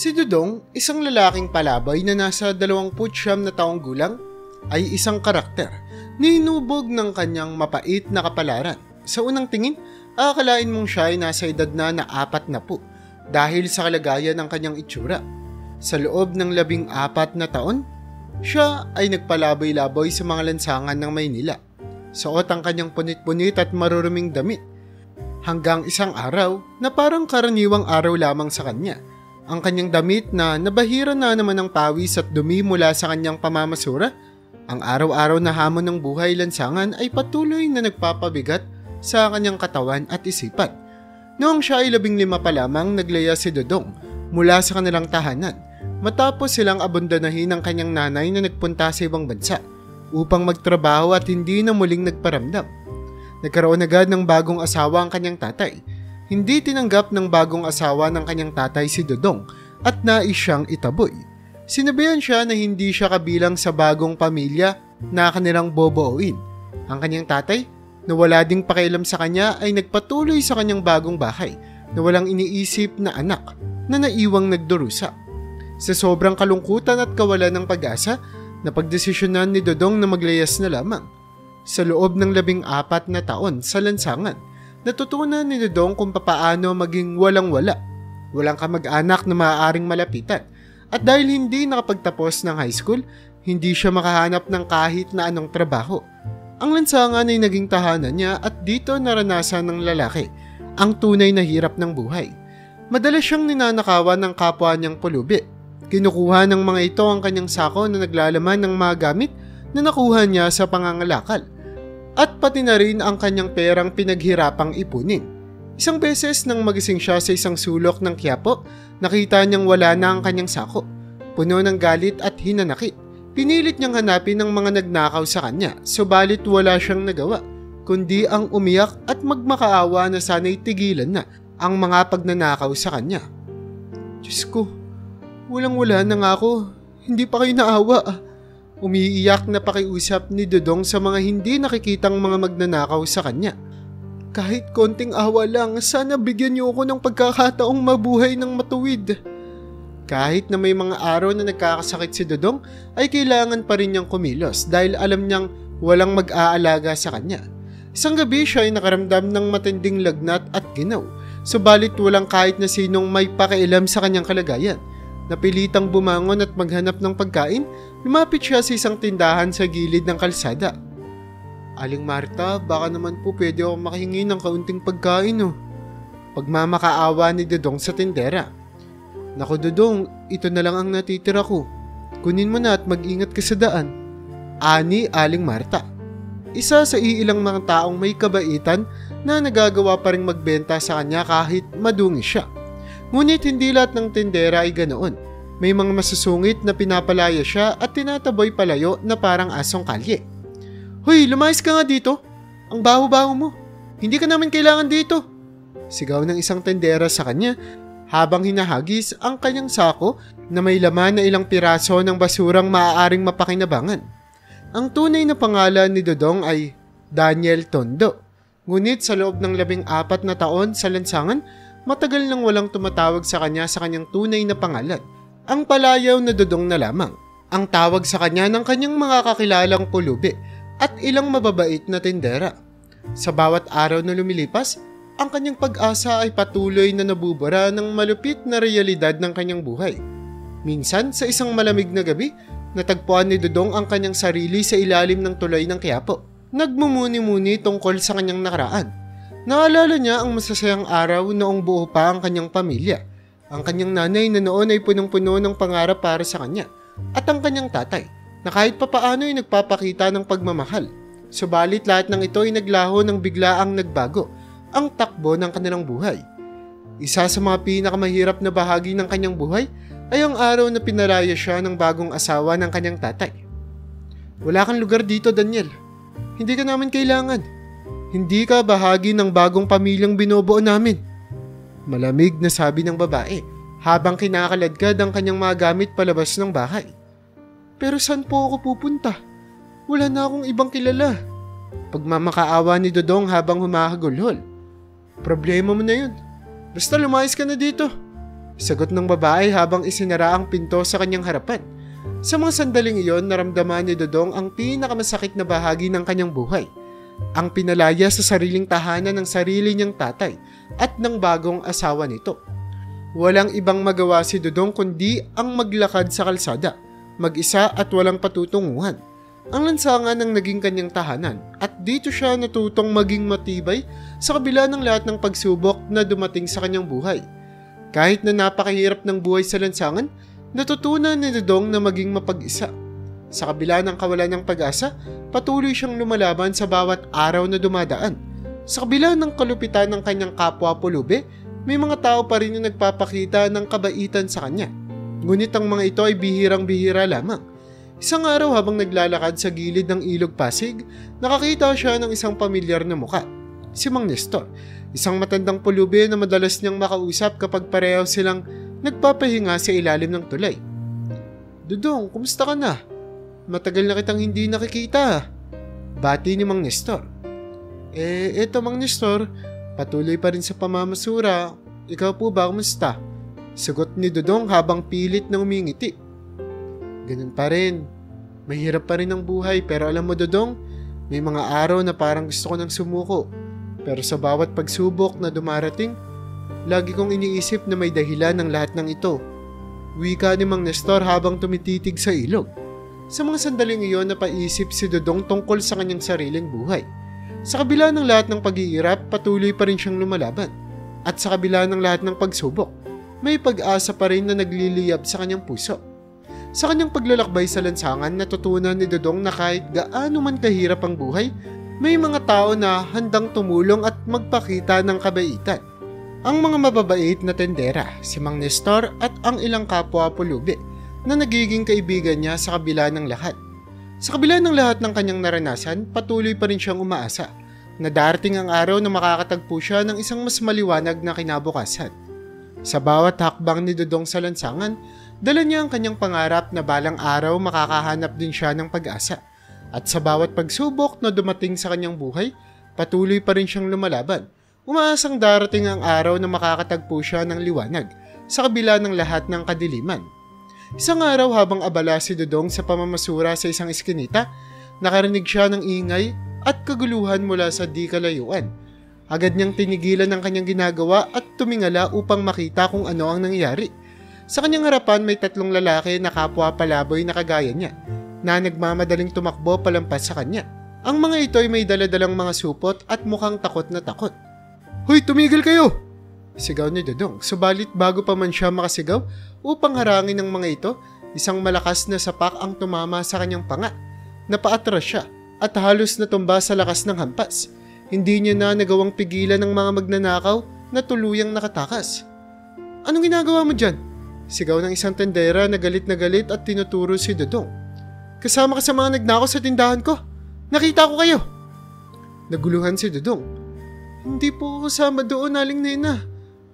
Si Dudong, isang lalaking palabay na nasa 29 na taong gulang, ay isang karakter na hinubog ng kanyang mapait na kapalaran. Sa unang tingin, akalain mong siya ay nasa edad na 40 dahil sa kalagayan ng kanyang itsura. Sa loob ng 14 na taon, siya ay nagpalaboy-laboy sa mga lansangan ng Maynila. Suot ang kanyang punit-punit at maruruming damit. Hanggang isang araw na parang karaniwang araw lamang sa kanya. Ang kanyang damit na nabahira na naman ng pawis at dumi mula sa kanyang pamamasura, ang araw-araw na hamon ng buhay lansangan ay patuloy na nagpapabigat sa kanyang katawan at isipan. Noong siya ay 15 pa lamang, naglaya si Dudong mula sa kanilang tahanan matapos silang abandanahin ng kanyang nanay na nagpunta sa ibang bansa upang magtrabaho at hindi na muling nagparamdam. Nagkaroon agad ng bagong asawa ang kanyang tatay. Hindi tinanggap ng bagong asawa ng kanyang tatay si Dudong at nais siyang itaboy. Sinabihan siya na hindi siya kabilang sa bagong pamilya na kanilang boboin. Ang kanyang tatay, na wala ding pakialam sa kanya, ay nagpatuloy sa kanyang bagong bahay na walang iniisip na anak na naiwang nagdurusa. Sa sobrang kalungkutan at kawalan ng pag-asa, napagdesisyonan ni Dudong na maglayas na lamang. Sa loob ng 14 na taon sa lansangan, natutunan ni Dudong kung papaano maging walang-wala. Walang kamag-anak na maaaring malapitan. At dahil hindi nakapagtapos ng high school, hindi siya makahanap ng kahit na anong trabaho. Ang lansangan ay naging tahanan niya at dito naranasan ng lalaki ang tunay na hirap ng buhay. Madalas siyang ninanakawan ng kapwa niyang pulubi. Kinukuha ng mga ito ang kanyang sako na naglalaman ng mga gamit na nakuha niya sa pangangalakal, at pati na rin ang kanyang perang pinaghirapang ipunin. Isang beses nang magising siya sa isang sulok ng Quiapo, nakita niyang wala na ang kanyang sako. Puno ng galit at hinanakit. Pinilit niyang hanapin ang mga nagnakaw sa kanya, subalit wala siyang nagawa, kundi ang umiyak at magmakaawa na sana'y tigilan na ang mga pagnanakaw sa kanya. Diyos ko, walang-wala na nga ako, hindi pa kayo naawa. Umiiyak na pakiusap ni Dudong sa mga hindi nakikitang mga magnanakaw sa kanya. Kahit konting awa lang, sana bigyan niyo ako ng pagkakataong mabuhay ng matuwid. Kahit na may mga araw na nagkakasakit si Dudong, ay kailangan pa rin niyang kumilos dahil alam niyang walang mag-aalaga sa kanya. Isang gabi siya ay nakaramdam ng matinding lagnat at ginaw, subalit walang kahit na sinong may pakialam sa kanyang kalagayan. Napilitang bumangon at maghanap ng pagkain, lumapit siya sa isang tindahan sa gilid ng kalsada. Aling Marta, baka naman po pwede ako makahingi ng kaunting pagkain oh. Pagmamakaawa ni Dudong sa tindera. Naku Dudong, ito na lang ang natitira ko. Kunin mo na at mag-ingat ka sa daan. Ani Aling Marta. Isa sa iilang mga taong may kabaitan na nagagawa pa ring magbenta sa kanya kahit madungi siya. Ngunit hindi lahat ng tindera ay ganoon. May mga masusungit na pinapalaya siya at tinataboy palayo na parang asong kalye. Hoy, lumayas ka nga dito. Ang baho-baho mo. Hindi ka namin kailangan dito. Sigaw ng isang tindera sa kanya habang hinahagis ang kanyang sako na may laman na ilang piraso ng basurang maaaring mapakinabangan. Ang tunay na pangalan ni Dudong ay Daniel Tondo. Ngunit sa loob ng 14 na taon sa lansangan, matagal nang walang tumatawag sa kanyang tunay na pangalan. Ang palayaw na Dudong na lamang. Ang tawag sa kanya ng kanyang mga kakilalang pulubi at ilang mababait na tindera. Sa bawat araw na lumilipas, ang kanyang pag-asa ay patuloy na nabubura ng malupit na realidad ng kanyang buhay. Minsan, sa isang malamig na gabi, natagpuan ni Dudong ang kanyang sarili sa ilalim ng tulay ng Quiapo. Nagmumuni-muni tungkol sa kanyang nakaraan. Naalala niya ang masasayang araw noong buo pa ang kanyang pamilya. Ang kanyang nanay na noon ay punong-puno ng pangarap para sa kanya. At ang kanyang tatay na kahit papaano ay nagpapakita ng pagmamahal. Subalit lahat ng ito ay naglaho ng biglaang nagbago ang takbo ng kanilang buhay. Isa sa mga pinakamahirap na bahagi ng kanyang buhay ay ang araw na pinalaya siya ng bagong asawa ng kanyang tatay. Wala kang lugar dito, Daniel. Hindi ka namin kailangan. Hindi ka bahagi ng bagong pamilyang binubuo namin. Malamig na sabi ng babae habang kinakaladkad ang kanyang mga gamit palabas ng bahay. Pero saan po ako pupunta? Wala na akong ibang kilala. Pagmamakaawa ni Dudong habang humahagulhol. Problema mo na yun. Basta lumayas ka na dito. Sagot ng babae habang isinara ang pinto sa kanyang harapan. Sa mga sandaling iyon, naramdaman ni Dodong ang pinakamasakit na bahagi ng kanyang buhay. Ang pinalaya sa sariling tahanan ng sarili niyang tatay at ng bagong asawa nito. Walang ibang magawa si Dodong kundi ang maglakad sa kalsada, mag-isa at walang patutunguhan. Ang lansangan ang naging kanyang tahanan at dito siya natutong maging matibay sa kabila ng lahat ng pagsubok na dumating sa kanyang buhay. Kahit na napakahirap ng buhay sa lansangan, natutunan ni Dodong na maging mapag-isa. Sa kabila ng kawalan ng pag-asa, patuloy siyang lumalaban sa bawat araw na dumadaan. Sa kabila ng kalupitan ng kanyang kapwa pulube, may mga tao pa rin na nagpapakita ng kabaitan sa kanya. Ngunit ang mga ito ay bihirang-bihira lamang. Isang araw habang naglalakad sa gilid ng ilog Pasig, nakakita siya ng isang pamilyar na muka. Si Mang Nestor, isang matandang pulubi na madalas niyang makausap kapag pareho silang nagpapahinga sa ilalim ng tulay. "Dodong, kumusta ka na? Matagal na kitang hindi nakikita." Bati ni Mang Nestor. Eto Mang Nestor, patuloy pa rin sa pamamasura. Ikaw po ba, kumusta?" Sagot ni Dodong habang pilit na umingiti. "Ganun pa rin. Mahirap pa rin ang buhay, pero alam mo Dodong, may mga araw na parang gusto ko nang sumuko. Pero sa bawat pagsubok na dumarating, lagi kong iniisip na may dahilan ng lahat ng ito." Wika ni Mang Nestor habang tumititig sa ilog. Sa mga sandaling iyon, napaisip si Dodong tungkol sa kanyang sariling buhay. Sa kabila ng lahat ng pag-iirap, patuloy pa rin siyang lumalaban. At sa kabila ng lahat ng pagsubok, may pag-asa pa rin na nagliliyab sa kanyang puso. Sa kanyang paglalakbay sa lansangan, natutunan ni Dodong na kahit gaano man kahirap ang buhay, may mga tao na handang tumulong at magpakita ng kabaitan. Ang mga mababait na tendera, si Mang Nestor at ang ilang kapwa pulubi na nagiging kaibigan niya sa kabila ng lahat. Sa kabila ng lahat ng kanyang naranasan, patuloy pa rin siyang umaasa na darating ang araw na makakatagpo siya ng isang mas maliwanag na kinabukasan. Sa bawat hakbang ni Dodong sa lansangan, dala niya ang kanyang pangarap na balang araw makakahanap din siya ng pag-asa. At sa bawat pagsubok na dumating sa kanyang buhay, patuloy pa rin siyang lumalaban. Umaasang darating ang araw na makakatagpo siya ng liwanag sa kabila ng lahat ng kadiliman. Isang araw habang abala si Dodong sa pamamasura sa isang iskinita, nakarinig siya ng ingay at kaguluhan mula sa di kalayuan. Agad niyang tinigilan ang kanyang ginagawa at tumingala upang makita kung ano ang nangyari. Sa kanyang harapan may 3 lalaki na kapwa palaboy na kagaya niya, na nagmamadaling tumakbo palampas sa kanya. Ang mga ito ay may daladalang mga supot at mukhang takot na takot. "Hoy, tumigil kayo!" sigaw ni Dodong. Subalit bago pa man siya makasigaw upang harangin ng mga ito, isang malakas na sapak ang tumama sa kanyang panga. Napaatras siya at halos natumba sa lakas ng hampas. Hindi niya na nagawang pigilan ng mga magnanakaw na tuluyang nakatakas. "Anong ginagawa mo dyan?" sigaw ng isang tendera na galit at tinuturo si Dodong. "Kasama ka sa mga nagnakaw sa tindahan ko. Nakita ko kayo." Naguluhan si Dodong. "Hindi po kasama doon, Aling Nena."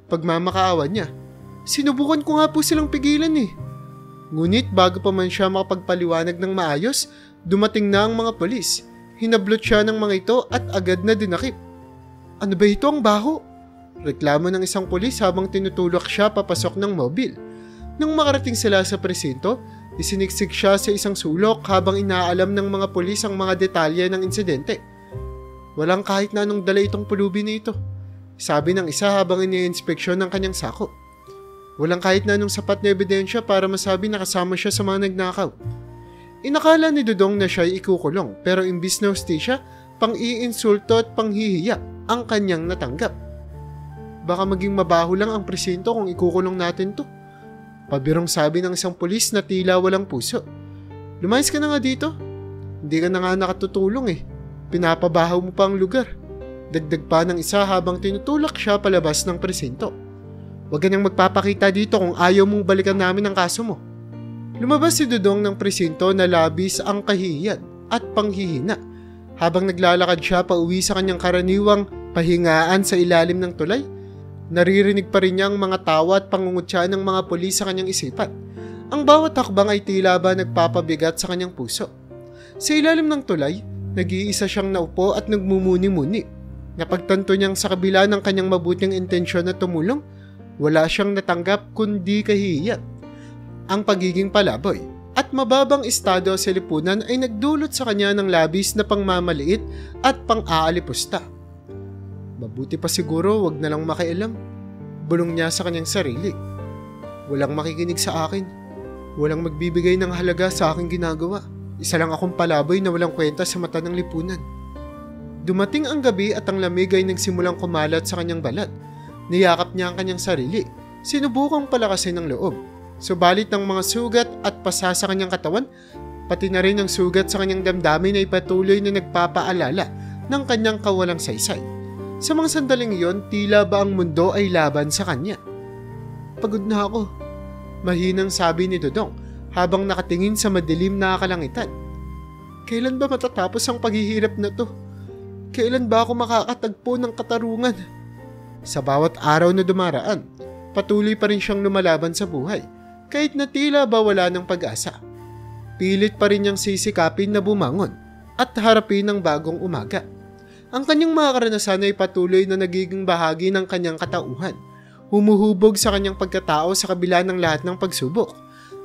Pagmamakaawa niya. "Sinubukan ko nga po silang pigilan eh." Ngunit bago pa man siya makapagpaliwanag ng maayos, dumating na ang mga polis. Hinablot siya ng mga ito at agad na dinakip. "Ano ba ito, ang baho?" reklamo ng isang polis habang tinutulak siya papasok ng mobil. Nang makarating sila sa presinto, isiniksik siya sa isang sulok habang inaalam ng mga polis ang mga detalye ng insidente. "Walang kahit na anong dala itong pulubi na ito," sabi ng isa habang ini-inspeksyon ng kanyang sako. "Walang kahit na anong sapat na ebidensya para masabi na kasama siya sa mga nagnakaw." Inakala ni Dodong na siya'y ikukulong, pero imbis na hustisya, pang-iinsulto at panghihiya ang kanyang natanggap. "Baka maging mabaho lang ang presinto kung ikukulong natin to," pabirong sabi ng isang pulis na tila walang puso. "Lumayas ka na nga dito. Hindi ka na nga nakatutulong eh. Pinapabahaw mo pa ang lugar." Dagdag pa ng isa habang tinutulak siya palabas ng presinto. "Huwag ka nang magpapakita dito kung ayaw mong balikan namin ang kaso mo." Lumabas si Dodong ng presinto na labis ang kahihiyan at panghihina. Habang naglalakad siya pauwi sa kanyang karaniwang pahingaan sa ilalim ng tulay, naririnig pa rin niya ang mga tawa at pangungutya ng mga pulis sa kanyang isipan. Ang bawat hakbang ay tila ba nagpapabigat sa kanyang puso. Sa ilalim ng tulay, nag-iisa siyang naupo at nagmumuni-muni. Napagtanto niyang sa kabila ng kanyang mabuting intensyon na tumulong, Wala siyang natanggap kundi kahihiyan. Ang pagiging palaboy at mababang estado sa lipunan ay nagdulot sa kanya ng labis na pangmamaliit at pang-aalipusta. Mabuti pa siguro wag na lang makialam, bulong niya sa kanyang sarili. Walang makikinig sa akin, walang magbibigay ng halaga sa aking ginagawa. Isa lang akong palaboy na walang kwenta sa mata ng lipunan. Dumating ang gabi at ang lamig ay nagsimulang kumalat sa kanyang balat. Niyakap niya ang kanyang sarili, sinubukang palakasin ng loob. Subalit ng mga sugat at pasa sa kanyang katawan, pati na rin ang sugat sa kanyang damdamin ay patuloy na nagpapaalala ng kanyang kawalang saysay. Sa mga sandaling iyon, tila ba ang mundo ay laban sa kanya. Pagod na ako, mahinang sabi ni Dodong habang nakatingin sa madilim na kalangitan. Kailan ba matatapos ang paghihirap na to? Kailan ba ako makakatagpo ng katarungan? Sa bawat araw na dumaraan, patuloy pa rin siyang lumalaban sa buhay. Kahit na tila ba wala ng pag-asa. Pilit pa rin niyang sisikapin na bumangon at harapin ang bagong umaga. Ang kanyang mga karanasan ay patuloy na nagiging bahagi ng kanyang katauhan. Humuhubog sa kanyang pagkatao sa kabila ng lahat ng pagsubok.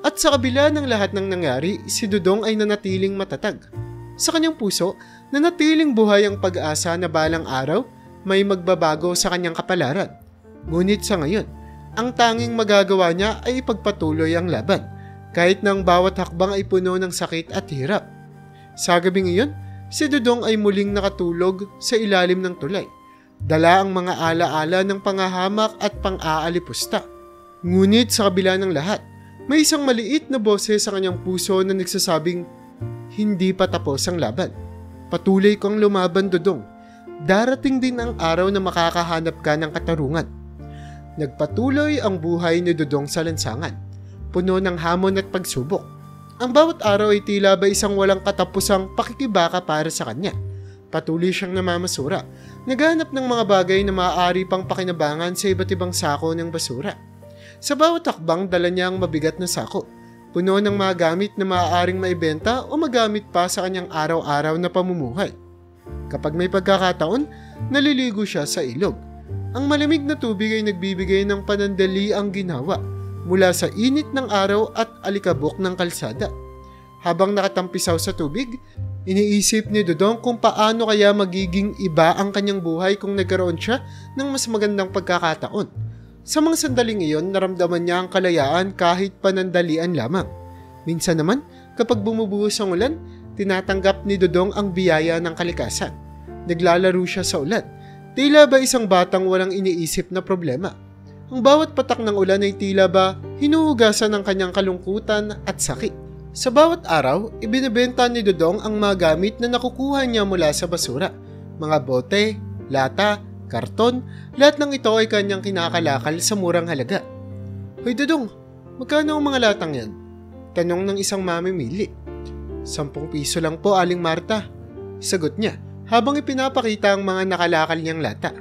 At sa kabila ng lahat ng nangyari, si Dodong ay nanatiling matatag. Sa kanyang puso, nanatiling buhay ang pag-asa na balang araw may magbabago sa kanyang kapalaran. Ngunit sa ngayon, ang tanging magagawa niya ay ipagpatuloy ang laban, kahit na ang bawat hakbang ay puno ng sakit at hirap. Sa gabing iyon, si Dodong ay muling nakatulog sa ilalim ng tulay. Dala ang mga alaala ng pangahamak at pang-aalipusta. Ngunit sa kabila ng lahat, may isang maliit na boses sa kanyang puso na nagsasabing, hindi pa tapos ang laban. Patuloy kang lumaban, Dodong. Darating din ang araw na makakahanap ka ng katarungan. Nagpatuloy ang buhay ni Dodong sa lansangan, puno ng hamon at pagsubok. Ang bawat araw ay tila ba isang walang katapusang pakikibaka para sa kanya. Patuloy siyang namamasura, naghanap ng mga bagay na maaari pang pakinabangan sa iba't ibang sako ng basura. Sa bawat hakbang, dala niya ang mabigat na sako, puno ng mga gamit na maaaring maibenta o magamit pa sa kanyang araw-araw na pamumuhay. Kapag may pagkakataon, naliligo siya sa ilog. Ang malamig na tubig ay nagbibigay ng panandali ang ginawa mula sa init ng araw at alikabok ng kalsada. Habang nakatampisaw sa tubig, iniisip ni Dodong kung paano kaya magiging iba ang kanyang buhay kung nagkaroon siya ng mas magandang pagkakataon. Sa mga sandaling iyon, naramdaman niya ang kalayaan kahit panandalian lamang. Minsan naman, kapag bumubuhos ang ulan, tinatanggap ni Dodong ang biyaya ng kalikasan. Naglalaro siya sa ulan. Tila ba isang batang walang iniisip na problema. Ang bawat patak ng ulan ay tila ba hinuhugasan ng kanyang kalungkutan at sakit. Sa bawat araw, ibinebenta ni Dodong ang mga gamit na nakukuha niya mula sa basura. Mga bote, lata, karton, lahat ng ito ay kanyang kinakalakal sa murang halaga. Hoy Dodong, magkano ang mga latang yan? Tanong ng isang mamimili. 10 piso lang po, Aling Marta. Sagot niya habang ipinapakita ang mga nakalakal niyang lata.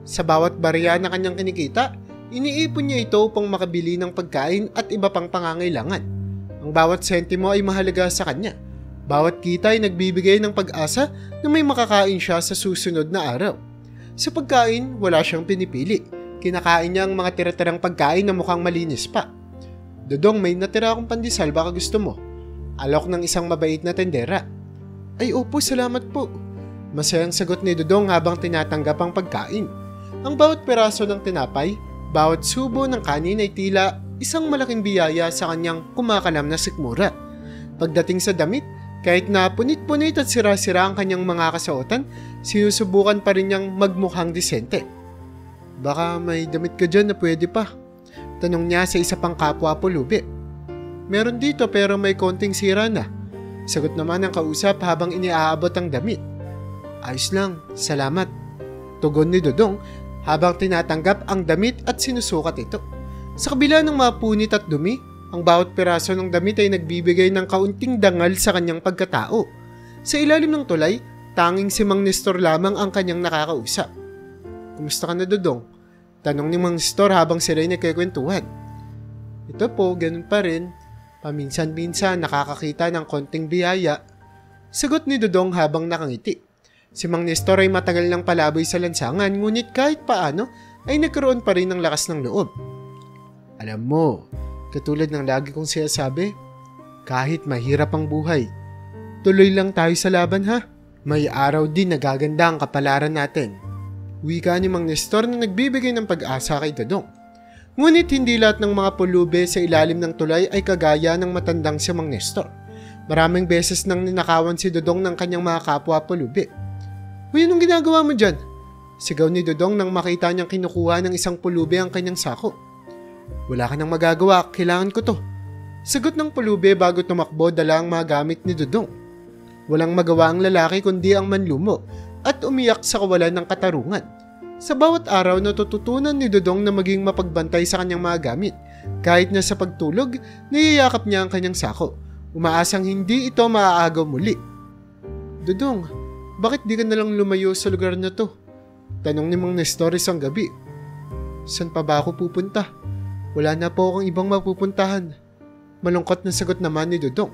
Sa bawat barya na kanyang kinikita, iniipon niya ito upang makabili ng pagkain at iba pang pangangailangan. Ang bawat sentimo ay mahalaga sa kanya. Bawat kita ay nagbibigay ng pag-asa na may makakain siya sa susunod na araw. Sa pagkain, wala siyang pinipili. Kinakain niya ang mga tira-tirang pagkain na mukhang malinis pa. Dodong, may natira akong pandesal, baka gusto mo. Alok ng isang mabait na tendera. Ay opo, salamat po. Masayang sagot ni Dodong habang tinatanggap ang pagkain. Ang bawat peraso ng tinapay, bawat subo ng kanin ay tila isang malaking biyaya sa kanyang kumakanam na sikmura. Pagdating sa damit, kahit na punit-punit at sira-sira ang kanyang mga kasuotan, sinusubukan pa rin niyang magmukhang disente. Baka may damit ka dyan na pwede pa? Tanong niya sa isa pang kapwa pulubi. Meron dito pero may konting sira na. Sagot naman ng kausap habang iniaabot ang damit. Ayos lang, salamat. Tugon ni Dodong habang tinatanggap ang damit at sinusukat ito. Sa kabila ng mga punit at dumi, ang bawat piraso ng damit ay nagbibigay ng kaunting dangal sa kanyang pagkatao. Sa ilalim ng tulay, tanging si Mang Nestor lamang ang kanyang nakakausap. Kumusta ka na, Dodong? Tanong ni Mang Nestor habang sila ay nagkikwentuhan. Ito po, ganun pa rin. Paminsan-minsan nakakakita ng konting biyaya. Sagot ni Dodong habang nakangiti. Si Mang Nestor ay matagal ng palaboy sa lansangan, ngunit kahit paano ay nagkaroon pa rin ng lakas ng loob. Alam mo, katulad ng lagi kong sinasabi, kahit mahirap ang buhay, tuloy lang tayo sa laban ha. May araw din na gaganda ang kapalaran natin. Wika ni Mang Nestor na nagbibigay ng pag-asa kay Dodong. Ngunit hindi lahat ng mga pulubi sa ilalim ng tulay ay kagaya ng matandang si Mang Nestor. Maraming beses nang ninakawan si Dodong ng kanyang mga kapwa pulubi. Uy, anong ginagawa mo dyan? Sigaw ni Dodong nang makita niyang kinukuha ng isang pulubi ang kanyang sako. Wala ka nang magagawa, kailangan ko to. Sagot ng pulubi bago tumakbo dala ang mga gamit ni Dodong. Walang magawa ang lalaki kundi ang manlumo at umiyak sa kawalan ng katarungan. Sa bawat araw natututunan ni Dodong na maging mapagbantay sa kanyang mga gamit. Kahit na sa pagtulog, niyayakap niya ang kanyang sako. Umaasang hindi ito maaagaw muli. Dodong, bakit di ka nalang lumayo sa lugar na to? Tanong ni Mang Nestor isang gabi. San pa ba ako pupunta? Wala na po akong ibang mapupuntahan. Malungkot na sagot naman ni Dodong.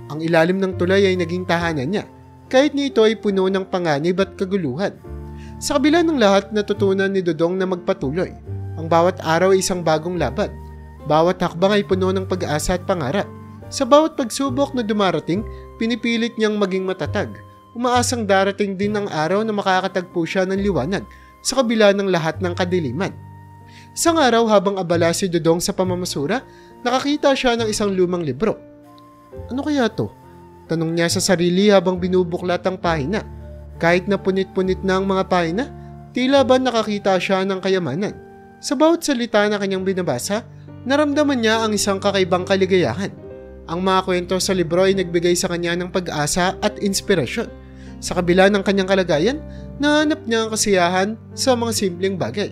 Ang ilalim ng tulay ay naging tahanan niya, kahit nito ay puno ng panganib at kaguluhan. Sa kabila ng lahat, natutunan ni Dodong na magpatuloy. Ang bawat araw ay isang bagong laban. Bawat hakbang ay puno ng pag-asa at pangarap. Sa bawat pagsubok na dumarating, pinipilit niyang maging matatag. Umaasang darating din ang araw na makakatagpo siya ng liwanag sa kabila ng lahat ng kadiliman. Isang araw habang abala si Dodong sa pamamasura, nakakita siya ng isang lumang libro. Ano kaya to? Tanong niya sa sarili habang binubuklat ang pahina. Kahit na punit-punit na ang mga pahina, tila ba nakakita siya ng kayamanan. Sa bawat salita na kanyang binabasa, naramdaman niya ang isang kakaibang kaligayahan. Ang mga kwento sa libro ay nagbigay sa kanya ng pag-asa at inspirasyon. Sa kabila ng kanyang kalagayan, nahanap niya ang kasiyahan sa mga simpleng bagay.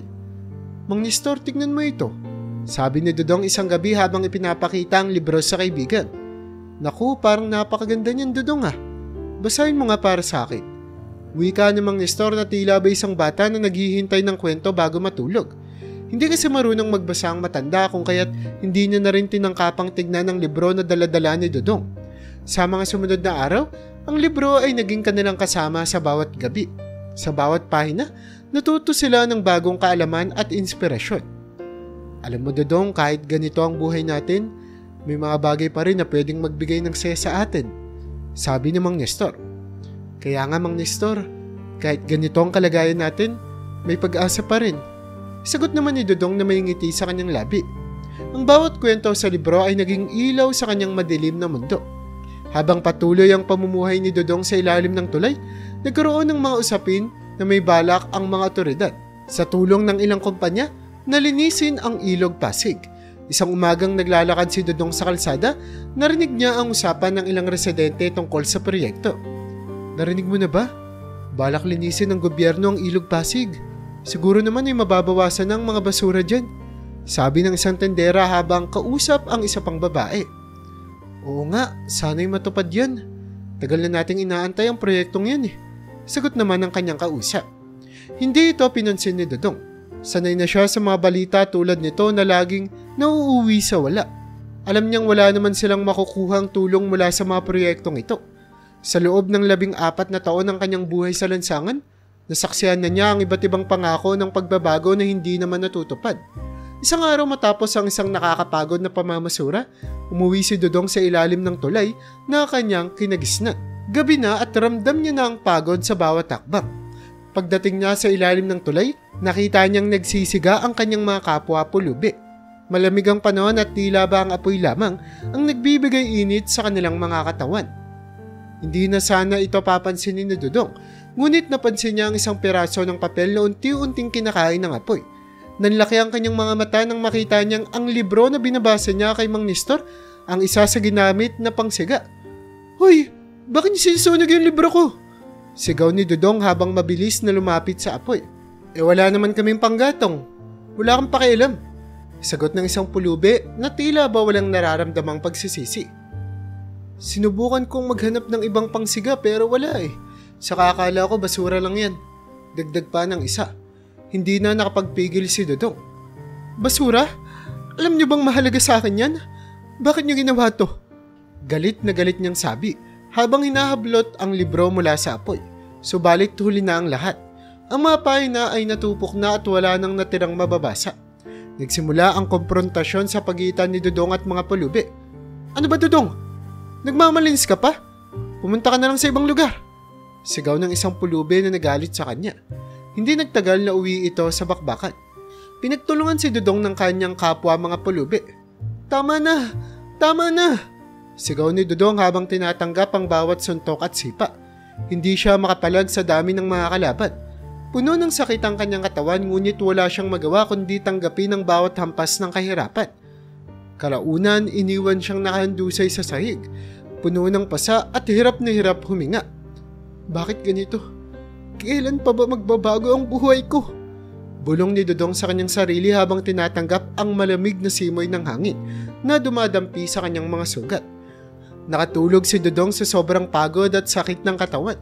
Mang Nestor, tignan mo ito. Sabi ni Dodong isang gabi habang ipinapakita ang libro sa kaibigan. Naku, parang napakaganda niyan, Dodong ah. Basahin mo nga para sa akin. Wika ni Mang Nestor na tila ba isang bata na naghihintay ng kwento bago matulog. Hindi kasi marunong magbasa ang matanda kung kaya't hindi niya na rin tinangkapang tignan ang libro na daladala ni Dodong. Sa mga sumunod na araw, ang libro ay naging kanilang kasama sa bawat gabi. Sa bawat pahina, natuto sila ng bagong kaalaman at inspirasyon. Alam mo, Dodong, kahit ganito ang buhay natin, may mga bagay pa rin na pwedeng magbigay ng saya sa atin. Sabi ni Mang Nestor. Kaya nga, Mang Nestor, kahit ganito ang kalagayan natin, may pag-asa pa rin. Sagot naman ni Dodong na may ngiti sa kanyang labi. Ang bawat kwento sa libro ay naging ilaw sa kanyang madilim na mundo. Habang patuloy ang pamumuhay ni Dodong sa ilalim ng tulay, nagkaroon ng mga usapin na may balak ang mga otoridad. Sa tulong ng ilang kumpanya, nalinisin ang Ilog Pasig. Isang umagang naglalakad si Dodong sa kalsada, narinig niya ang usapan ng ilang residente tungkol sa proyekto. Narinig mo na ba? Balak linisin ng gobyerno ang Ilog Pasig. Siguro naman ay mababawasan ng mga basura dyan. Sabi ng isang tendera habang kausap ang isa pang babae. Oo nga, sana'y matupad yan. Tagal na nating inaantay ang proyektong yan eh. Sagot naman ng kanyang kausap. Hindi ito pinansin ni Dodong. Sanay na siya sa mga balita tulad nito na laging nauuwi sa wala. Alam niyang wala naman silang makukuhang tulong mula sa mga proyektong ito. Sa loob ng 14 na taon ng kanyang buhay sa lansangan, nasaksihan na niya ang iba't ibang pangako ng pagbabago na hindi naman natutupad. Isang araw matapos ang isang nakakapagod na pamamasura, umuwi si Dodong sa ilalim ng tulay na kanyang kinagisnan. Gabi na at ramdam niya na ang pagod sa bawat takbang. Pagdating niya sa ilalim ng tulay, nakita niyang nagsisiga ang kanyang mga kapwa pulubi. Malamig ang panahon at tila ba ang apoy lamang ang nagbibigay init sa kanilang mga katawan. Hindi na sana ito papansinin ni Dodong, ngunit napansin niya ang isang piraso ng papel na unti-unting kinakain ng apoy. Nanlaki ang kanyang mga mata nang makita niyang ang libro na binabasa niya kay Mang Nestor ang isa sa ginamit na pangsiga. Hoy, bakit niyo sinusunog yung libro ko? Sigaw ni Dodong habang mabilis na lumapit sa apoy. Wala naman kaming panggatong. Wala kang pakialam. Sagot ng isang pulubi na tila ba walang nararamdamang pagsisisi. Sinubukan kong maghanap ng ibang pangsiga pero wala eh. Saka akala ko basura lang yan. Dagdag pa ng isa. Hindi na nakapagpigil si Dodong. Basura? Alam niyo bang mahalaga sa akin yan? Bakit niyo ginawa to? Galit na galit niyang sabi habang hinahablot ang libro mula sa apoy. Subalit huli na ang lahat. Ang mga pahina ay natupok na at wala nang natirang mababasa. Nagsimula ang komprontasyon sa pagitan ni Dudong at mga pulubi. Ano ba, Dudong? Nagmamalinis ka pa? Pumunta ka na lang sa ibang lugar. Sigaw ng isang pulubi na nagalit sa kanya. Hindi nagtagal na uwi ito sa bakbakan. Pinagtulungan si Dudong ng kanyang kapwa mga pulubi. Tama na! Tama na! Sigaw ni Dudong habang tinatanggap ang bawat suntok at sipa. Hindi siya makapalag sa dami ng mga kalaban. Puno ng sakit ang kanyang katawan ngunit wala siyang magawa kundi tanggapin ang bawat hampas ng kahirapan. Kalaunan, iniwan siyang nakahandusay sa sahig. Puno ng pasa at hirap na hirap huminga. Bakit ganito? Kailan pa ba magbabago ang buhay ko? Bulong ni Dudong sa kanyang sarili habang tinatanggap ang malamig na simoy ng hangin na dumadampi sa kanyang mga sugat. Nakatulog si Dudong sa sobrang pagod at sakit ng katawan.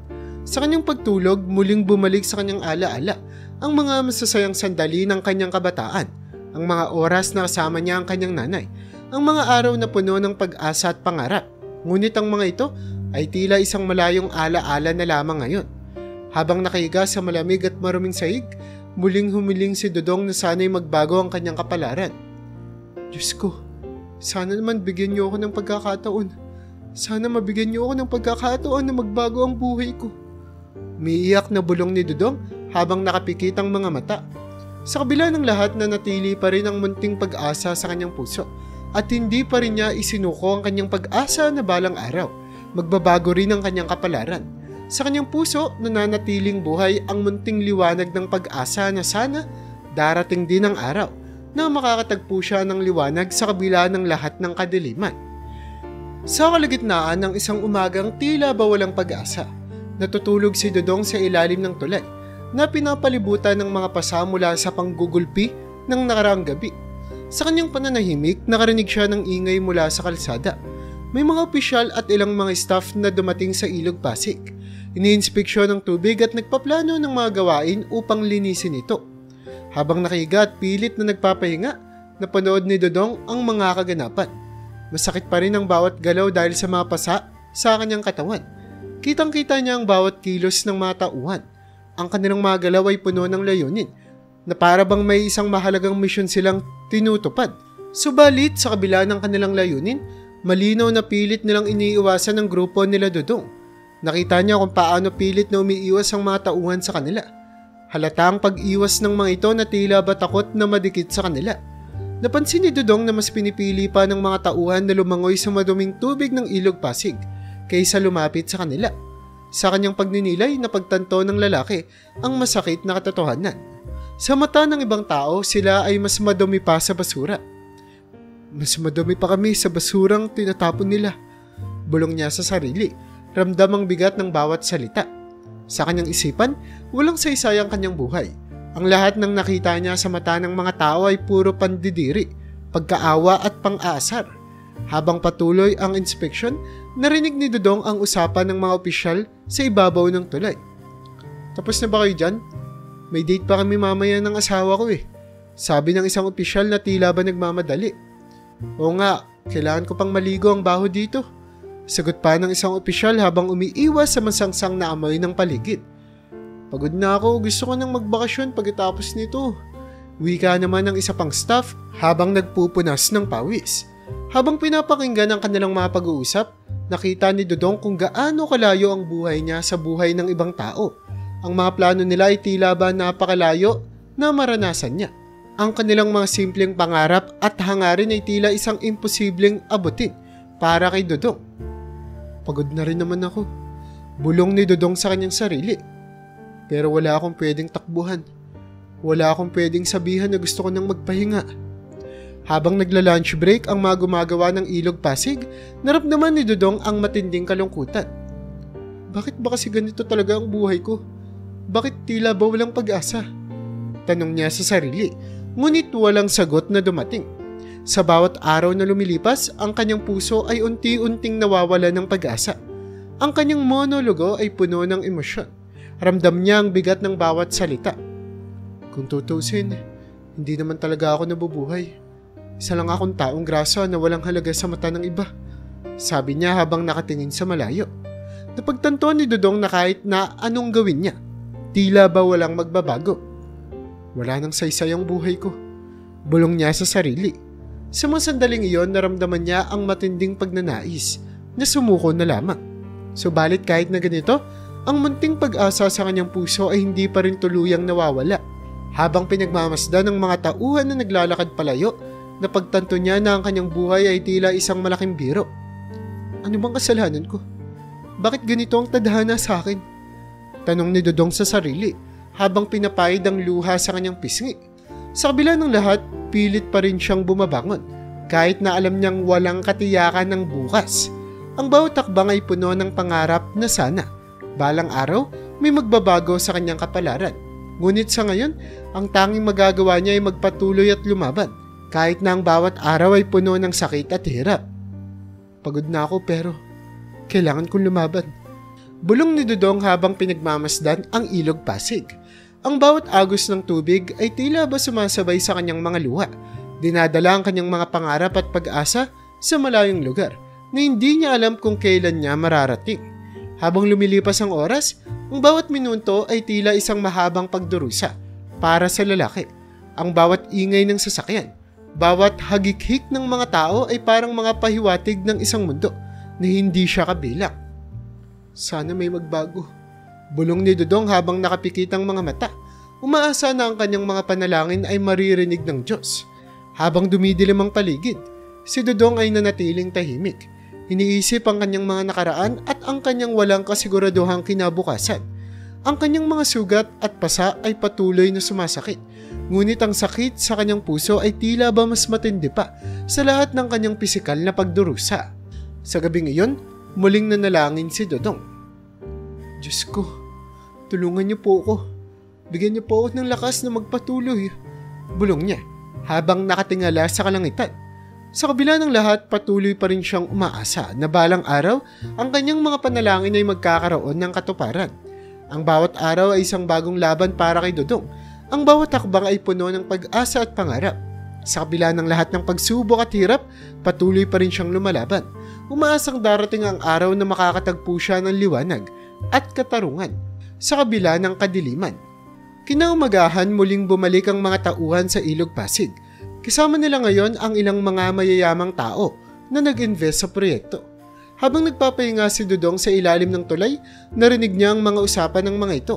Sa kanyang pagtulog, muling bumalik sa kanyang alaala ang mga masasayang sandali ng kanyang kabataan, ang mga oras na kasama niya ang kanyang nanay, ang mga araw na puno ng pag-asa at pangarap. Ngunit ang mga ito ay tila isang malayong alaala na lamang ngayon. Habang nakahiga sa malamig at maruming sahig, muling humiling si Dudong na sana'y magbago ang kanyang kapalaran. Diyos ko, sana naman bigyan niyo ako ng pagkakataon. Sana mabigyan niyo ako ng pagkakataon na magbago ang buhay ko. Umiiyak na bulong ni Dudong habang nakapikit ang mga mata. Sa kabila ng lahat na natili pa rin ang munting pag-asa sa kanyang puso at hindi pa rin niya isinuko ang kanyang pag-asa na balang araw. Magbabago rin ang kanyang kapalaran. Sa kanyang puso, nananatiling buhay ang munting liwanag ng pag-asa na sana darating din ang araw na makakatagpo siya ng liwanag sa kabila ng lahat ng kadiliman. Sa kalagitnaan ng isang umagang tila ba walang pag-asa, natutulog si Dudong sa ilalim ng tulay na pinapalibutan ng mga pasa mula sa panggugulpi ng nakaraang gabi. Sa kanyang pananahimik, nakarinig siya ng ingay mula sa kalsada. May mga opisyal at ilang mga staff na dumating sa Ilog Pasig. Iniinspeksyon ng tubig at nagpaplano ng mga gawain upang linisin ito. Habang nakahiga at pilit na nagpapahinga, napanood ni Dudong ang mga kaganapan. Masakit pa rin ang bawat galaw dahil sa mga pasa sa kanyang katawan. Kitang-kita niya ang bawat kilos ng mga tauhan. Ang kanilang mga galaw ay puno ng layunin na para bang may isang mahalagang misyon silang tinutupad. Subalit sa kabila ng kanilang layunin, malinaw na pilit nilang iniiwasan ng grupo nila Dudong. Nakita niya kung paano pilit na umiiwas ang mga tauhan sa kanila. Halata ang pag-iwas ng mga ito na tila ba takot na madikit sa kanila. Napansin ni Dudong na mas pinipili pa ng mga tauhan na lumangoy sa maduming tubig ng Ilog Pasig kaysa lumapit sa kanila. Sa kanyang pagninilay, napagtanto ng lalaki ang masakit na katotohanan. Sa mata ng ibang tao, sila ay mas madumi pa sa basura. Mas madumi pa kami sa basurang tinatapon nila. Bulong niya sa sarili, ramdam ang bigat ng bawat salita. Sa kanyang isipan, walang saysay ang kanyang buhay. Ang lahat ng nakita niya sa mata ng mga tao ay puro pandidiri, pagkaawa at pang-aasar. Habang patuloy ang inspeksyon, narinig ni Dudong ang usapan ng mga opisyal sa ibabaw ng tulay. Tapos na ba kayo dyan? May date pa kami mamaya ng asawa ko eh. Sabi ng isang opisyal na tila ba nagmamadali. Oo nga, kailangan ko pang maligo ang baho dito. Sagot pa ng isang opisyal habang umiiwas sa masangsang na amoy ng paligid. Pagod na ako, gusto ko nang magbakasyon pagkatapos nito. Wika naman ng isa pang staff habang nagpupunas ng pawis. Habang pinapakinggan ang kanilang mga pag-uusap, nakita ni Dudong kung gaano kalayo ang buhay niya sa buhay ng ibang tao. Ang mga plano nila ay tila ba napakalayo na maranasan niya. Ang kanilang mga simpleng pangarap at hangarin ay tila isang imposibleng abutin para kay Dudong. Pagod na rin naman ako. Bulong ni Dudong sa kanyang sarili. Pero wala akong pwedeng takbuhan. Wala akong pwedeng sabihan na gusto ko nang magpahinga. Habang nagla-lunch break ang mga gumagawa ng Ilog Pasig, naramdaman ni Dudong ang matinding kalungkutan. Bakit ba kasi ganito talaga ang buhay ko? Bakit tila ba walang pag-asa? Tanong niya sa sarili, ngunit walang sagot na dumating. Sa bawat araw na lumilipas, ang kanyang puso ay unti-unting nawawala ng pag-asa. Ang kanyang monologo ay puno ng emosyon. Ramdam niya ang bigat ng bawat salita. Kung tutusin, hindi naman talaga ako nabubuhay. Isa lang akong taong grasa na walang halaga sa mata ng iba. Sabi niya habang nakatingin sa malayo. Napagtanto ni Dudong na kahit na anong gawin niya, tila ba walang magbabago. Wala nang saysay ang buhay ko. Bulong niya sa sarili. Sa mga sandaling iyon, naramdaman niya ang matinding pagnanais na sumuko na lamang. Subalit kahit na ganito, ang munting pag-asa sa kanyang puso ay hindi pa rin tuluyang nawawala. Habang pinagmamasdan ng mga tauhan na naglalakad palayo, napagtanto niya na ang kanyang buhay ay tila isang malaking biro. Ano bang kasalanan ko? Bakit ganito ang tadhana sa akin? Tanong ni Dodong sa sarili habang pinapahid ang luha sa kanyang pisngi. Sa kabila ng lahat, pilit pa rin siyang bumabangon kahit na alam niyang walang katiyakan ng bukas. Ang bawat takbang ay puno ng pangarap na sana balang araw may magbabago sa kanyang kapalaran. Ngunit sa ngayon, ang tanging magagawa niya ay magpatuloy at lumaban kahit na ang bawat araw ay puno ng sakit at hirap. Pagod na ako pero kailangan kong lumaban. Bulong ni Dodong habang pinagmamasdan ang ilog Pasig. Ang bawat agos ng tubig ay tila ba sumasabay sa kanyang mga luha. Dinadala ang kanyang mga pangarap at pag-asa sa malayong lugar na hindi niya alam kung kailan niya mararating. Habang lumilipas ang oras, ang bawat minuto ay tila isang mahabang pagdurusa para sa lalaki. Ang bawat ingay ng sasakyan, bawat hagikhik ng mga tao ay parang mga pahiwatig ng isang mundo na hindi siya kabilang. Sana may magbago. Bulong ni Dodong habang nakapikit ang mga mata. Umaasa na ang kanyang mga panalangin ay maririnig ng Diyos. Habang dumidilim ang paligid, si Dodong ay nanatiling tahimik. Iniisip ang kanyang mga nakaraan at ang kanyang walang kasiguraduhang kinabukasan. Ang kanyang mga sugat at pasa ay patuloy na sumasakit. Ngunit ang sakit sa kanyang puso ay tila ba mas matindi pa sa lahat ng kanyang pisikal na pagdurusa. Sa gabing iyon, muling nanalangin si Dodong. Diyos ko, tulungan niyo po ako. Bigyan niyo po ako ng lakas na magpatuloy. Bulong niya habang nakatingala sa kalangitan. Sa kabila ng lahat, patuloy pa rin siyang umaasa na balang araw, ang kanyang mga panalangin ay magkakaroon ng katuparan. Ang bawat araw ay isang bagong laban para kay Dodong. Ang bawat hakbang ay puno ng pag-asa at pangarap. Sa kabila ng lahat ng pagsubok at hirap, patuloy pa rin siyang lumalaban. Umaasang darating ang araw na makakatagpo siya ng liwanag at katarungan sa kabila ng kadiliman. Kinaumagahan, muling bumalik ang mga tauhan sa Ilog Pasig. Kasama nila ngayon ang ilang mga mayayamang tao na nag-invest sa proyekto. Habang nagpapahinga si Dodong sa ilalim ng tulay, narinig niya ang mga usapan ng mga ito.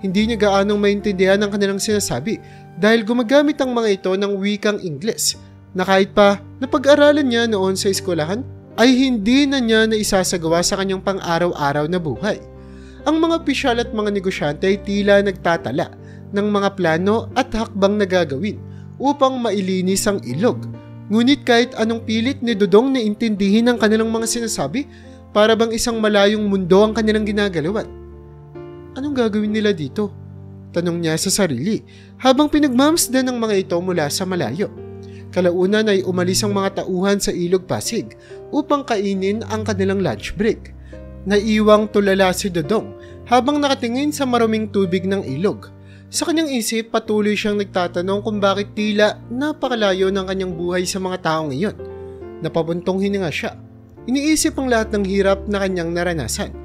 Hindi niya gaanong maintindihan ang kanilang sinasabi dahil gumagamit ang mga ito ng wikang Ingles na kahit pa napag-aralan niya noon sa eskwelahan, ay hindi na niya naisasagawa sa kanyang pang-araw-araw na buhay. Ang mga opisyal at mga negosyante ay tila nagtatala ng mga plano at hakbang na gagawin upang mailinis ang ilog. Ngunit kahit anong pilit ni Dodong na intindihin ang kanilang mga sinasabi, para bang isang malayong mundo ang kanilang ginagalawan. Anong gagawin nila dito? Tanong niya sa sarili habang pinagmamasdan ng mga ito mula sa malayo. Kalaunan ay umalis ang mga tauhan sa Ilog Pasig upang kainin ang kanilang lunch break. Naiwang tulala si Dodong habang nakatingin sa maruming tubig ng ilog. Sa kanyang isip, patuloy siyang nagtatanong kung bakit tila napakalayo ng kanyang buhay sa mga taong iyon. Napabuntong hininga siya. Iniisip ang lahat ng hirap na kanyang naranasan.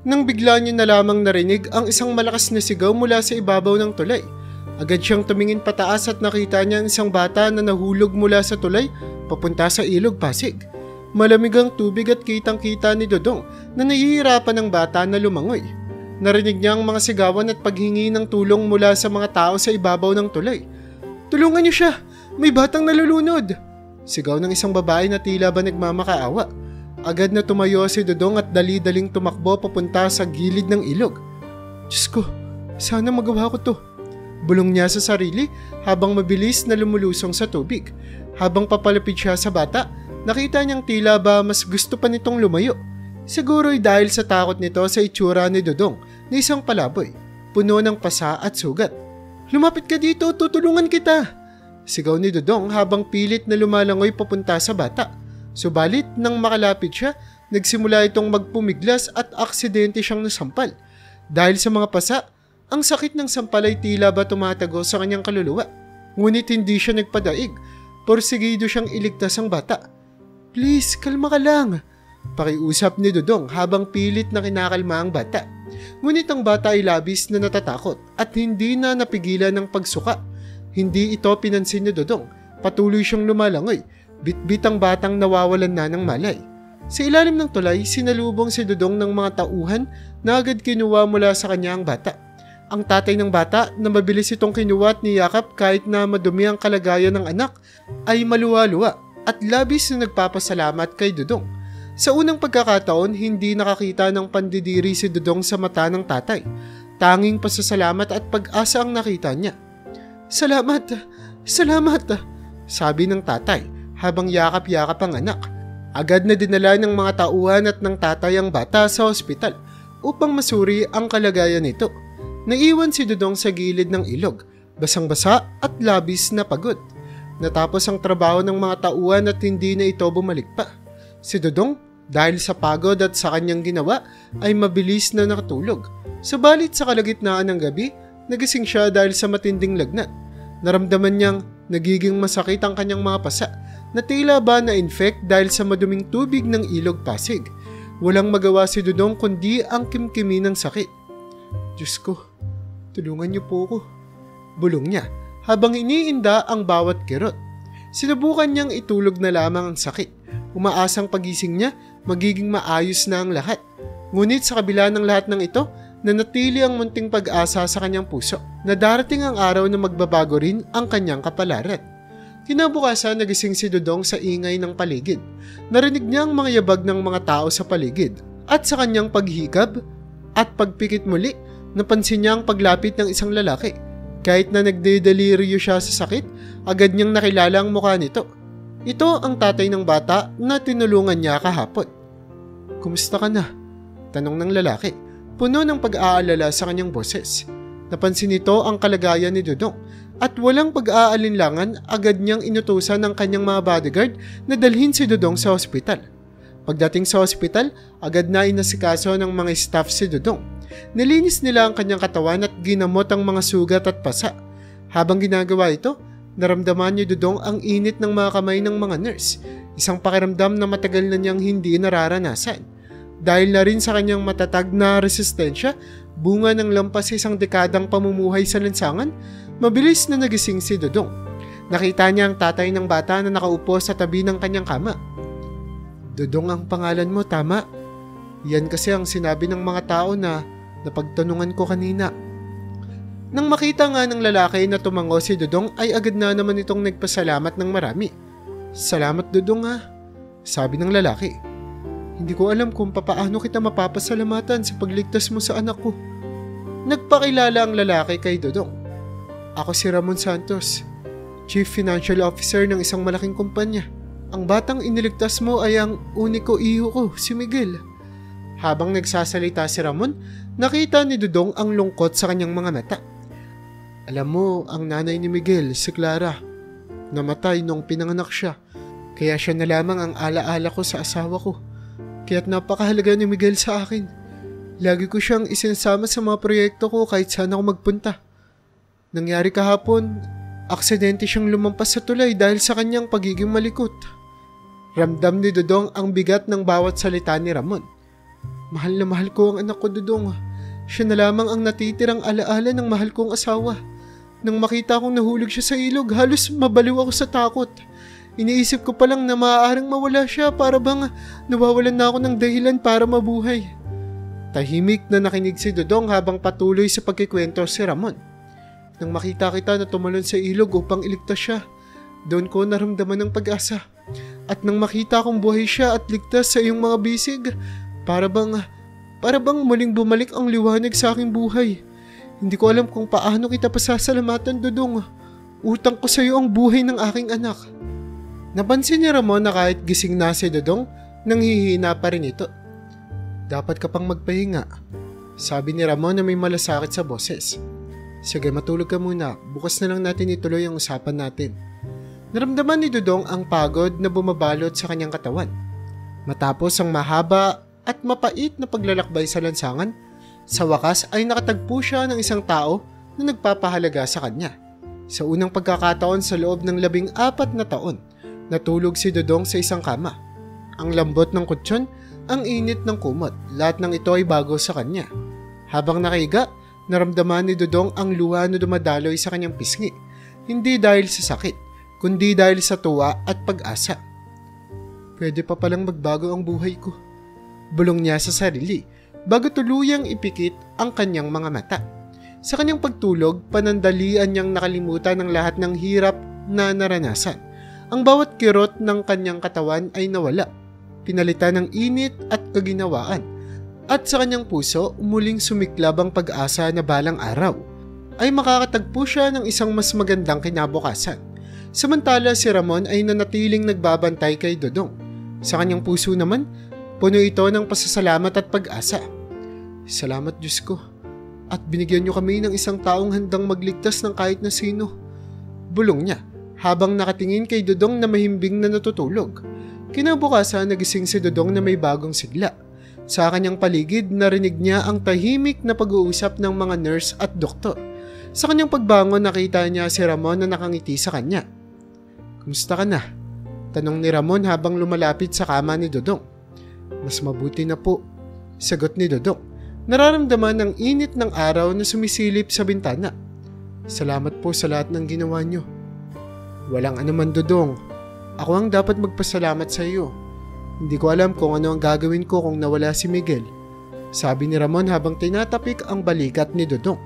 Nang bigla niya na lamang narinig ang isang malakas na sigaw mula sa ibabaw ng tulay. Agad siyang tumingin pataas at nakita niya ang isang bata na nahulog mula sa tulay papunta sa Ilog Pasig. Malamig ang tubig at kitang-kita ni Dodong na nahihirapan ang bata na lumangoy. Narinig niya ang mga sigawan at paghingi ng tulong mula sa mga tao sa ibabaw ng tulay. Tulungan niyo siya! May batang nalulunod! Sigaw ng isang babae na tila ba nagmamakaawa. Agad na tumayo si Dodong at dali-daling tumakbo papunta sa gilid ng ilog. Diyos ko, sana magawa ko to. Bulong niya sa sarili habang mabilis na lumulusong sa tubig. Habang papalapit siya sa bata, nakita niyang tila ba mas gusto pa nitong lumayo. Siguro'y dahil sa takot nito sa itsura ni Dodong na isang palaboy, puno ng pasa at sugat. Lumapit ka dito, tutulungan kita! Sigaw ni Dodong habang pilit na lumalangoy papunta sa bata. Subalit nang makalapit siya, nagsimula itong magpumiglas at aksidente siyang nasampal. Dahil sa mga pasa, ang sakit ng sampal ay tila ba tumatago sa kanyang kaluluwa. Ngunit hindi siya nagpadaig, porsigido siyang iligtas ang bata. Please, kalma ka lang. Pakiusap ni Dodong habang pilit na kinakalma ang bata. Ngunit ang bata ay labis na natatakot at hindi na napigilan ng pagsuka. Hindi ito pinansin ni Dodong. Patuloy siyang lumalangoy. Bitbit ang batang nawawalan na ng malay. Sa ilalim ng tulay, sinalubong si Dodong ng mga tauhan na agad kinuha mula sa kanya ang bata. Ang tatay ng bata na mabilis itong kinuha at niyakap kahit na madumi ang kalagayan ng anak ay maluwa-luwa at labis na nagpapasalamat kay Dodong. Sa unang pagkakataon, hindi nakakita ng pandidiri si Dodong sa mata ng tatay. Tanging pasasalamat at pag-asa ang nakita niya. Salamat, sabi ng tatay habang yakap-yakap ang anak. Agad na dinala ng mga tauhan at ng tatay ang bata sa ospital upang masuri ang kalagayan nito. Naiwan si Dodong sa gilid ng ilog, basang-basa at labis na pagod. Natapos ang trabaho ng mga tauhan at hindi na ito bumalik pa. Si Dodong, dahil sa pagod at sa kanyang ginawa, ay mabilis na nakatulog. Subalit sa kalagitnaan ng gabi, nagising siya dahil sa matinding lagnat. Naramdaman niyang nagiging masakit ang kanyang mga pasa na tila ba na-infect dahil sa maduming tubig ng ilog Pasig. Walang magawa si Dodong kundi ang kimkimi ng sakit. Diyos ko, tulungan niyo po ako, bulong niya habang iniinda ang bawat kirot. Sinubukan niyang itulog na lamang ang sakit. Umaasang pagising niya, magiging maayos na ang lahat. Ngunit sa kabila ng lahat ng ito, nanatili ang munting pag-asa sa kanyang puso na darating ang araw na magbabago rin ang kanyang kapalaran. Kinabukasan, nagising si Dodong sa ingay ng paligid. Narinig niya ang mga yabag ng mga tao sa paligid at sa kanyang paghikab at pagpikit muli, napansin niya ang paglapit ng isang lalaki. Kahit na nagdedeliryo siya sa sakit, agad niyang nakilala ang mukha nito. Ito ang tatay ng bata na tinulungan niya kahapon. Kumusta ka na? Tanong ng lalaki, puno ng pag-aalala sa kanyang boses. Napansin nito ang kalagayan ni Dodong at walang pag-aalinlangan agad niyang inutusan ng kanyang mga bodyguard na dalhin si Dodong sa ospital. Pagdating sa ospital, agad na inasikaso ng mga staff si Dodong. Nilinis nila ang kanyang katawan at ginamot ang mga sugat at pasa. Habang ginagawa ito, naramdaman ni Dodong ang init ng mga kamay ng mga nurse, isang pakiramdam na matagal na niyang hindi nararanasan. Dahil na rin sa kanyang matatag na resistensya, bunga ng lampas isang dekadang pamumuhay sa lansangan, mabilis na nagising si Dodong. Nakita niya ang tatay ng bata na nakaupo sa tabi ng kanyang kama. Dodong ang pangalan mo, tama? Yan kasi ang sinabi ng mga tao na napagtanungan ko kanina. Nang makita nga ng lalaki na tumango si Dodong ay agad na naman itong nagpasalamat ng marami. Salamat Dodong ha, sabi ng lalaki. Hindi ko alam kung papaano kita mapapasalamatan sa pagligtas mo sa anak ko. Nagpakilala ang lalaki kay Dodong. Ako si Ramon Santos, Chief Financial Officer ng isang malaking kumpanya. Ang batang iniligtas mo ay ang uniko iho ko, si Miguel. Habang nagsasalita si Ramon, nakita ni Dodong ang lungkot sa kanyang mga mata. Alam mo, ang nanay ni Miguel, si Clara, namatay nung pinanganak siya. Kaya siya na lamang ang alaala ko sa asawa ko. Kaya't napakahalaga ni Miguel sa akin. Lagi ko siyang isinasama sa mga proyekto ko kahit saan ako magpunta. Nangyari kahapon, aksidente siyang lumampas sa tulay dahil sa kanyang pagiging malikot. Ramdam ni Dodong ang bigat ng bawat salita ni Ramon. Mahal na mahal ko ang anak ko, Dodong. Siya na lamang ang natitirang alaala ng mahal kong asawa. Nang makita kong nahulog siya sa ilog, halos mabaliw ako sa takot. Iniisip ko pa lang na maaaring mawala siya para bang nawawalan na ako ng dahilan para mabuhay. Tahimik na nakinig si Dodong habang patuloy sa pagkikwento si Ramon. Nang makita kita na tumalon sa ilog upang iligtas siya, doon ko naramdaman ng pag-asa. At nang makita kong buhay siya at ligtas sa iyong mga bisig, para bang muling bumalik ang liwanag sa aking buhay. Hindi ko alam kung paano kita pasasalamatan, Dodong. Utang ko sa iyo ang buhay ng aking anak. Napansin ni Ramon na kahit gising na si Dodong, nanghihina pa rin ito. Dapat ka pang magpahinga, sabi ni Ramon na may malasakit sa boses. Sige, matulog ka muna. Bukas na lang natin ituloy ang usapan natin. Naramdaman ni Dodong ang pagod na bumabalot sa kanyang katawan. Matapos ang mahaba at mapait na paglalakbay sa lansangan, sa wakas ay nakatagpo siya ng isang tao na nagpapahalaga sa kanya. Sa unang pagkakataon sa loob ng 14 na taon, natulog si Dodong sa isang kama. Ang lambot ng kutsyon, ang init ng kumot, lahat ng ito ay bago sa kanya. Habang nakahiga, naramdaman ni Dodong ang luha na dumadaloy sa kanyang pisngi. Hindi dahil sa sakit, kundi dahil sa tuwa at pag-asa. Pwede pa palang magbago ang buhay ko, bulong niya sa sarili bago tuluyang ipikit ang kanyang mga mata. Sa kanyang pagtulog, panandalian niyang nakalimutan ang lahat ng hirap na naranasan. Ang bawat kirot ng kanyang katawan ay nawala, pinalitan ng init at kaginawaan. At sa kanyang puso, muling sumiklab ang pag-asa na balang araw ay makakatagpo siya ng isang mas magandang kinabukasan. Samantala si Ramon ay nanatiling nagbabantay kay Dodong. Sa kanyang puso naman, puno ito ng pasasalamat at pag-asa. Salamat Diyos ko, at binigyan niyo kami ng isang taong handang magligtas ng kahit na sino. Bulong niya habang nakatingin kay Dodong na mahimbing na natutulog. Kinabukasan nagising si Dodong na may bagong sigla. Sa kanyang paligid narinig niya ang tahimik na pag-uusap ng mga nurse at doktor. Sa kanyang pagbangon nakita niya si Ramon na nakangiti sa kanya. Kumusta ka na? Tanong ni Ramon habang lumalapit sa kama ni Dodong. Mas mabuti na po, sagot ni Dodong. Nararamdaman ang init ng araw na sumisilip sa bintana. Salamat po sa lahat ng ginawa niyo. Walang anuman Dodong. Ako ang dapat magpasalamat sa iyo. Hindi ko alam kung ano ang gagawin ko kung nawala si Miguel. Sabi ni Ramon habang tinatapik ang balikat ni Dodong.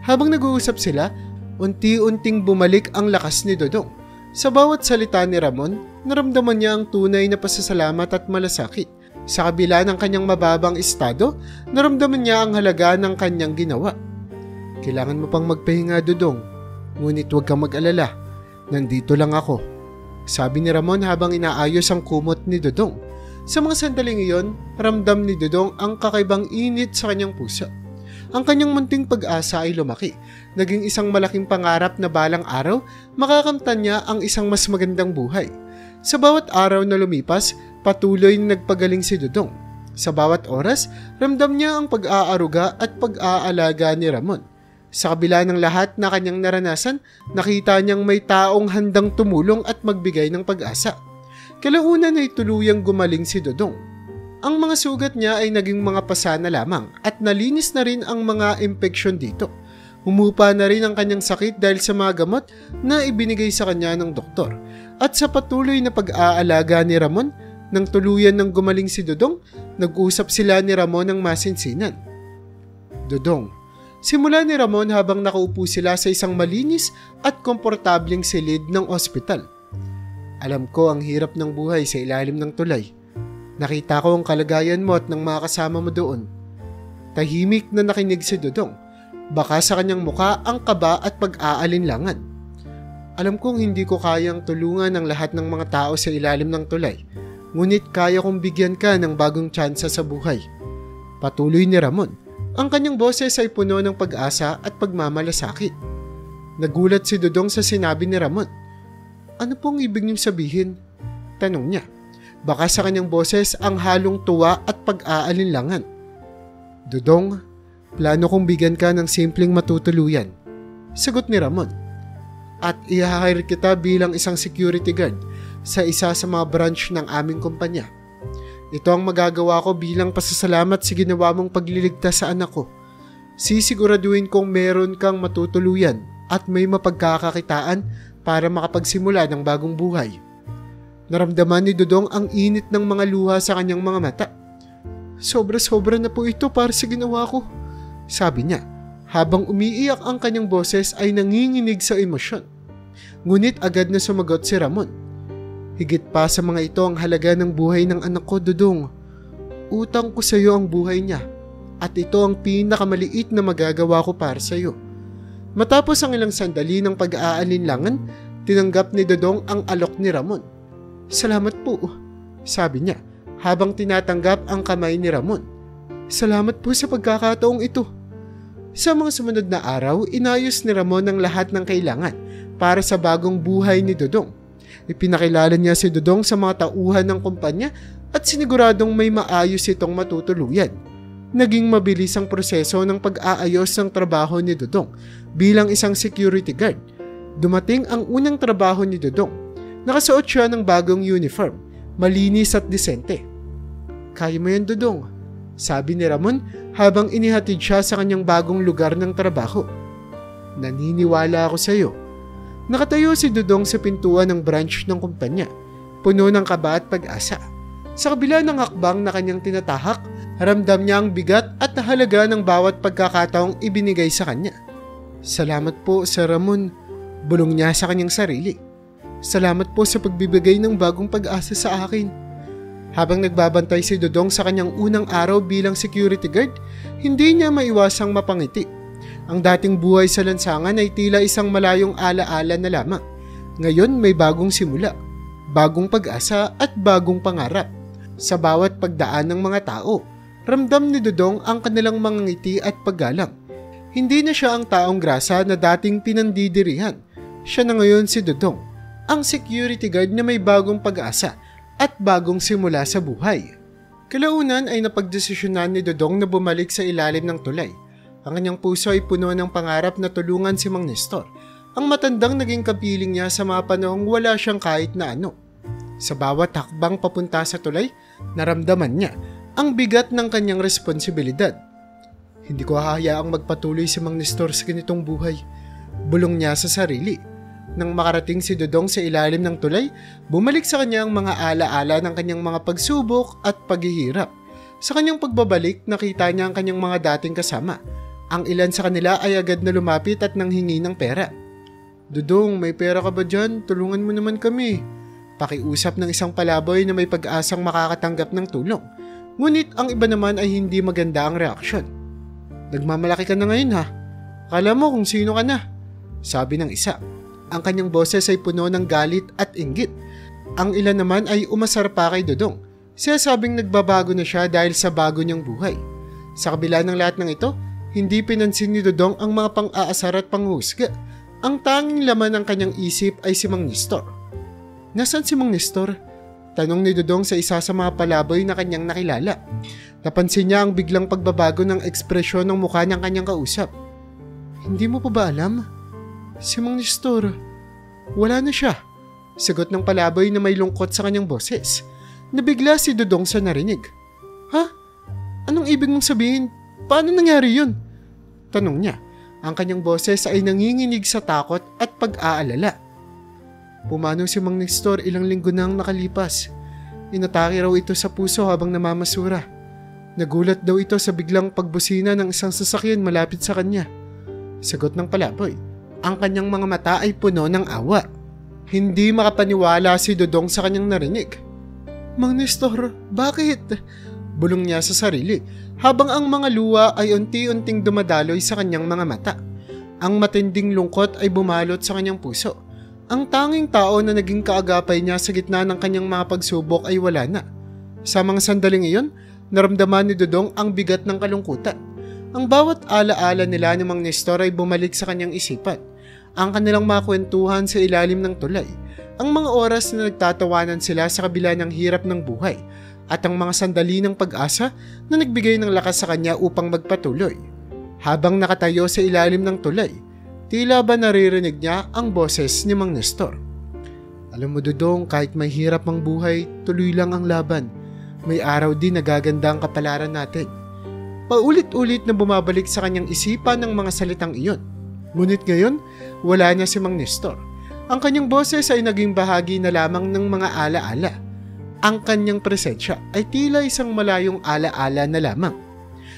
Habang nag-uusap sila, unti-unting bumalik ang lakas ni Dodong. Sa bawat salita ni Ramon, naramdaman niya ang tunay na pasasalamat at malasakit. Sa kabila ng kanyang mababang estado, naramdaman niya ang halaga ng kanyang ginawa. Kailangan mo pang magpahinga, Dodong. Ngunit huwag kang mag-alala. Nandito lang ako. Sabi ni Ramon habang inaayos ang kumot ni Dodong. Sa mga sandaling iyon, ramdam ni Dodong ang kakaibang init sa kanyang puso. Ang kanyang munting pag-asa ay lumaki. Naging isang malaking pangarap na balang araw, makakamtan niya ang isang mas magandang buhay. Sa bawat araw na lumipas, patuloy na nagpagaling si Dodong. Sa bawat oras, ramdam niya ang pag-aaruga at pag-aalaga ni Ramon. Sa kabila ng lahat na kanyang naranasan, nakita niyang may taong handang tumulong at magbigay ng pag-asa. Kalaunan ay tuluyang gumaling si Dodong. Ang mga sugat niya ay naging mga pasa na lamang at nalinis na rin ang mga impeksyon dito. Humupa na rin ang kanyang sakit dahil sa mga gamot na ibinigay sa kanya ng doktor. At sa patuloy na pag-aalaga ni Ramon, nang tuluyan ng gumaling si Dodong, nag-usap sila ni Ramon ng masinsinan. Dodong, simula ni Ramon habang nakaupo sila sa isang malinis at komportableng silid ng ospital. Alam ko ang hirap ng buhay sa ilalim ng tulay. Nakita ko ang kalagayan mo at ng mga kasama mo doon. Tahimik na nakinig si Dodong. Baka sa kanyang muka ang kaba at pag-aalinlangan. Alam kong hindi ko kayang tulungan ang lahat ng mga tao sa ilalim ng tulay. Ngunit kaya kong bigyan ka ng bagong tsansa sa buhay. Patuloy ni Ramon. Ang kanyang boses ay puno ng pag-asa at pagmamalasakit. Nagulat si Dodong sa sinabi ni Ramon. Ano pong ibig niyong sabihin? Tanong niya. Baka sa kanyang boses ang halong tuwa at pag-aalinlangan. Dodong, plano kong bigyan ka ng simpleng matutuluyan. Sagot ni Ramon. At i-hire kita bilang isang security guard sa isa sa mga branch ng aming kumpanya. Ito ang magagawa ko bilang pasasalamat sa ginawa mong pagliligtas sa anak ko. Sisiguraduhin kong meron kang matutuluyan at may mapagkakakitaan para makapagsimula ng bagong buhay. Naramdaman ni Dodong ang init ng mga luha sa kanyang mga mata. Sobra-sobra na po ito para sa ginawa ko, sabi niya. Habang umiiyak ang kanyang boses ay nanginginig sa emosyon. Ngunit agad na sumagot si Ramon. Higit pa sa mga ito ang halaga ng buhay ng anak ko, Dodong. Utang ko sa iyo ang buhay niya at ito ang pinakamaliit na magagawa ko para sa iyo. Matapos ang ilang sandali ng pag-aalinlangan, tinanggap ni Dodong ang alok ni Ramon. Salamat po, sabi niya habang tinatanggap ang kamay ni Ramon. Salamat po sa pagkakataong ito. Sa mga sumunod na araw, inayos ni Ramon ang lahat ng kailangan para sa bagong buhay ni Dodong. Ipinakilala niya si Dodong sa mga tauhan ng kumpanya at siniguradong may maayos itong matutuluyan. Naging mabilis ang proseso ng pag-aayos ng trabaho ni Dodong bilang isang security guard. Dumating ang unang trabaho ni Dodong. Nakasuot siya ng bagong uniform, malinis at disente. Kaya mo yan, Dodong, sabi ni Ramon habang inihatid siya sa kanyang bagong lugar ng trabaho. Naniniwala ako sa iyo. Nakatayo si Dudong sa pintuan ng branch ng kumpanya, puno ng kaba at pag-asa. Sa kabila ng hakbang na kanyang tinatahak, ramdam niya ang bigat at halaga ng bawat pagkakataong ibinigay sa kanya. Salamat po, Sir Ramon, bulong niya sa kanyang sarili. Salamat po sa pagbibigay ng bagong pag-asa sa akin. Habang nagbabantay si Dudong sa kanyang unang araw bilang security guard, hindi niya maiwasang mapangiti. Ang dating buhay sa lansangan ay tila isang malayong alaala na lamang. Ngayon may bagong simula, bagong pag-asa at bagong pangarap. Sa bawat pagdaan ng mga tao, ramdam ni Dudong ang kanilang mga ngiti at paggalang. Hindi na siya ang taong grasa na dating pinandidirihan. Siya na ngayon si Dudong, ang security guard na may bagong pag-asa at bagong simula sa buhay. Kalaunan ay napagdesisyonan ni Dudong na bumalik sa ilalim ng tulay. Ang kanyang puso ay puno ng pangarap na tulungan si Mang Nestor, ang matandang naging kapiling niya sa mga panahong wala siyang kahit na ano. Sa bawat hakbang papunta sa tulay, naramdaman niya ang bigat ng kanyang responsibilidad. Hindi ko hahayaang magpatuloy si Mang Nestor sa ganitong buhay, bulong niya sa sarili. Nang makarating si Dudong sa ilalim ng tulay, bumalik sa kanya ang mga alaala ng kanyang mga pagsubok at paghihirap. Sa kanyang pagbabalik, nakita niya ang kanyang mga dating kasama. Ang ilan sa kanila ay agad na lumapit at nanghingi ng pera. Dudong, may pera ka ba dyan? Tulungan mo naman kami. Pakiusap ng isang palaboy na may pag-asang makakatanggap ng tulong. Ngunit ang iba naman ay hindi maganda ang reaksyon. Nagmamalaki ka na ngayon ha? Akala mo kung sino ka na? Sabi ng isa. Ang kanyang boses ay puno ng galit at inggit. Ang ilan naman ay umasar pa kay Dudong. Sinasabing nagbabago na siya dahil sa bago niyang buhay. Sa kabila ng lahat ng ito, hindi pinansin ni Dudong ang mga pang-aasar at panghusga. Ang tanging laman ng kanyang isip ay si Mang Nestor. Nasaan si Mang Nestor? Tanong ni Dudong sa isa sa mga palaboy na kanyang nakilala. Napansin niya ang biglang pagbabago ng ekspresyon ng mukha ng kanyang kausap. Hindi mo pa ba alam? Si Mang Nestor, wala na siya. Sagot ng palaboy na may lungkot sa kanyang boses. Nabigla si Dudong sa narinig. Ha? Anong ibig mong sabihin? Paano nangyari yun? Tanong niya. Ang kanyang boses ay nanginginig sa takot at pag-aalala. Pumanaw si Mang Nestor ilang linggo nang nakalipas. Inatake raw ito sa puso habang namamasura. Nagulat daw ito sa biglang pagbusina ng isang sasakyan malapit sa kanya. Sagot ng palaboy. Ang kanyang mga mata ay puno ng awa. Hindi makapaniwala si Dudong sa kanyang narinig. Mang Nestor, bakit? Bulong niya sa sarili habang ang mga luha ay unti-unting dumadaloy sa kanyang mga mata. Ang matinding lungkot ay bumalot sa kanyang puso. Ang tanging tao na naging kaagapay niya sa gitna ng kanyang mga pagsubok ay wala na. Sa mga sandaling iyon, naramdaman ni Dudong ang bigat ng kalungkutan. Ang bawat alaala nila ni Mang Nestor ay bumalik sa kanyang isipan. Ang kanilang mga kwentuhan sa ilalim ng tulay, ang mga oras na nagtatawanan sila sa kabila ng hirap ng buhay, at ang mga sandali ng pag-asa na nagbigay ng lakas sa kanya upang magpatuloy. Habang nakatayo sa ilalim ng tulay, tila ba naririnig niya ang boses ni Mang Nestor. Alam mo Dudong, kahit may hirap ang buhay, tuloy lang ang laban. May araw din na gaganda ang kapalaran natin. Paulit-ulit na bumabalik sa kanyang isipan ng mga salitang iyon. Ngunit ngayon, wala na si Mang Nestor. Ang kanyang boses ay naging bahagi na lamang ng mga alaala. Ang kanyang presensya ay tila isang malayong alaala na lamang.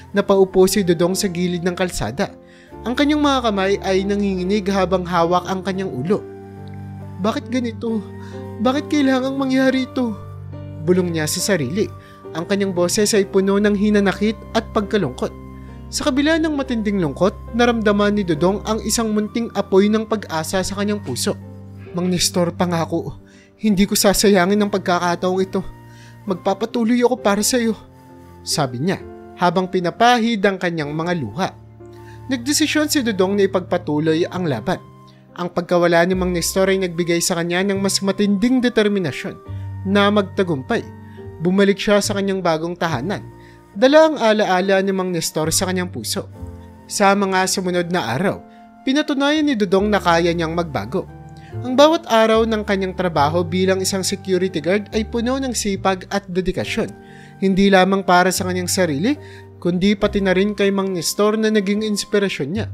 Napaupo si Dudong sa gilid ng kalsada. Ang kanyang mga kamay ay nanginginig habang hawak ang kanyang ulo. Bakit ganito? Bakit kailangang mangyari ito? Bulong niya sa sarili. Ang kanyang boses ay puno ng hinanakit at pagkalungkot. Sa kabila ng matinding lungkot, naramdaman ni Dudong ang isang munting apoy ng pag-asa sa kanyang puso. Mang Nestor, pangako, hindi ko sasayangin ang pagkakataong ito. Magpapatuloy ako para sa iyo, sabi niya habang pinapahid ang kanyang mga luha. Nagdesisyon si Dudong na ipagpatuloy ang laban. Ang pagkawala ni Mang Nestor ay nagbigay sa kanya ng mas matinding determinasyon na magtagumpay. Bumalik siya sa kanyang bagong tahanan. Dala ang alaala ni Mang Nestor sa kanyang puso. Sa mga sumunod na araw, pinatunayan ni Dudong na kaya niyang magbago. Ang bawat araw ng kanyang trabaho bilang isang security guard ay puno ng sipag at dedikasyon. Hindi lamang para sa kanyang sarili, kundi pati na rin kay Mang Nestor na naging inspirasyon niya.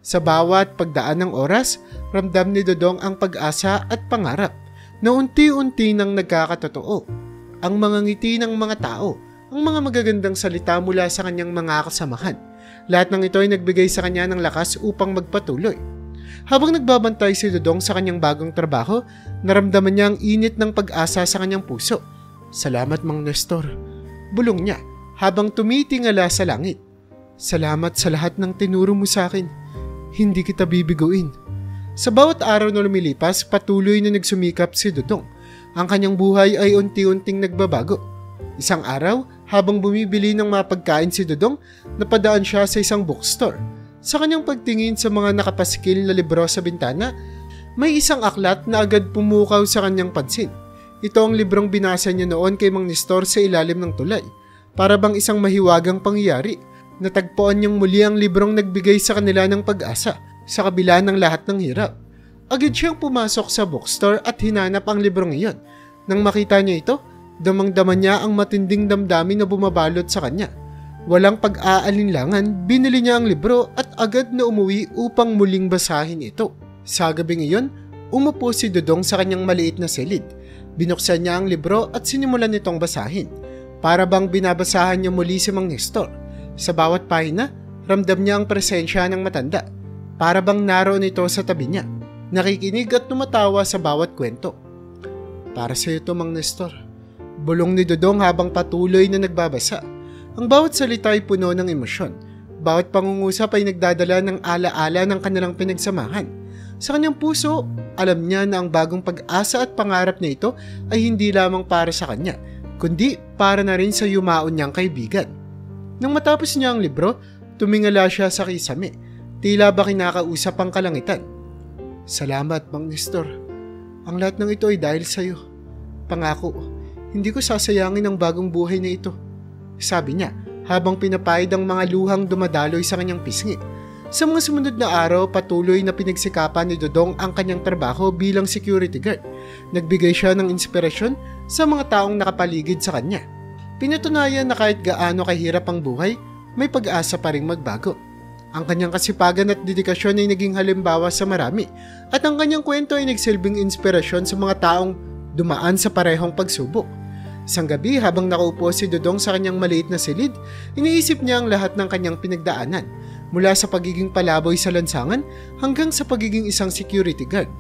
Sa bawat pagdaan ng oras, ramdam ni Dodong ang pag-asa at pangarap na unti-unti nang nagkakatotoo. Ang mga ngiti ng mga tao, ang mga magagandang salita mula sa kanyang mga kasamahan. Lahat ng ito ay nagbigay sa kanya ng lakas upang magpatuloy. Habang nagbabantay si Dodong sa kanyang bagong trabaho, naramdaman niya ang init ng pag-asa sa kanyang puso. "Salamat, Mang Nestor," bulong niya habang tumitingala sa langit. "Salamat sa lahat ng tinuro mo sa akin. Hindi kita bibiguin." Sa bawat araw na lumilipas, patuloy na nagsumikap si Dodong. Ang kanyang buhay ay unti-unting nagbabago. Isang araw, habang bumibili ng mga pagkain si Dodong, napadaan siya sa isang bookstore. Sa kanyang pagtingin sa mga nakapasikil na libro sa bintana, may isang aklat na agad pumukaw sa kanyang pansin. Ito ang librong binasa niya noon kay Mang Nestor sa ilalim ng tulay. Para bang isang mahiwagang pangyayari. Natagpuan niyang muli ang librong nagbigay sa kanila ng pag-asa sa kabila ng lahat ng hirap. Agad siyang pumasok sa bookstore at hinanap ang librong iyon. Nang makita niya ito, damang-dama niya ang matinding damdamin na bumabalot sa kanya. Walang pag-aalinlangan, binili niya ang libro at agad na umuwi upang muling basahin ito. Sa gabing iyon, umupo si Dodong sa kanyang maliit na silid. Binuksan niya ang libro at sinimulan nitong basahin. Para bang binabasahan niya muli si Mang Nestor. Sa bawat pahina, ramdam niya ang presensya ng matanda. Para bang naroon ito sa tabi niya. Nakikinig at tumatawa sa bawat kwento. "Para sa iyo to, Mang Nestor," bulong ni Dodong habang patuloy na nagbabasa. Ang bawat salita ay puno ng emosyon. Bawat pangungusap ay nagdadala ng alaala ng kanilang pinagsamahan. Sa kanyang puso, alam niya na ang bagong pag-asa at pangarap na ito ay hindi lamang para sa kanya, kundi para na rin sa yumaon niyang kaibigan. Nang matapos niya ang libro, tumingala siya sa kisame. Tila ba kinakausap ang kalangitan. "Salamat, Mang Nestor. Ang lahat ng ito ay dahil sa iyo. Pangako, hindi ko sasayangin ang bagong buhay na ito," sabi niya habang pinapahid ang mga luhang dumadaloy sa kanyang pisngi. Sa mga sumunod na araw, patuloy na pinagsikapan ni Dodong ang kanyang trabaho bilang security guard. Nagbigay siya ng inspirasyon sa mga taong nakapaligid sa kanya. Pinatunayan na kahit gaano kahirap ang buhay, may pag-asa pa ring magbago. Ang kanyang kasipagan at dedikasyon ay naging halimbawa sa marami at ang kanyang kwento ay nagsilbing inspirasyon sa mga taong dumaan sa parehong pagsubok. Isang gabi habang nakaupo si Dodong sa kanyang maliit na silid, iniisip niya ang lahat ng kanyang pinagdaanan, mula sa pagiging palaboy sa lansangan hanggang sa pagiging isang security guard.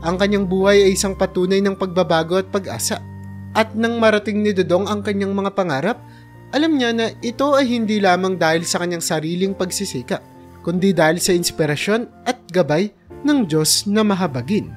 Ang kanyang buhay ay isang patunay ng pagbabago at pag-asa. At nang marating ni Dodong ang kanyang mga pangarap, alam niya na ito ay hindi lamang dahil sa kanyang sariling pagsisikap, kundi dahil sa inspirasyon at gabay ng Diyos na mahabagin.